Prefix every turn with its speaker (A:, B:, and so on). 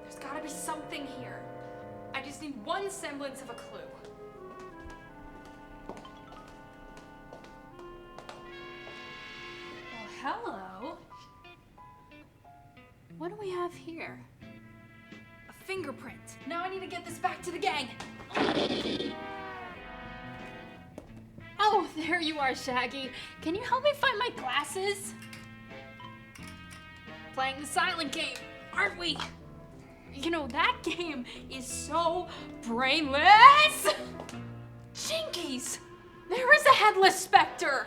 A: There's gotta be something here. I just need one semblance of a clue. Well, hello. What do we have here? A fingerprint. Now I need to get this back to the gang. Oh, there you are, Shaggy. Can you help me find my glasses? Playing the silent game, aren't we? You know, that game is so brainless. Jinkies! There is a headless specter.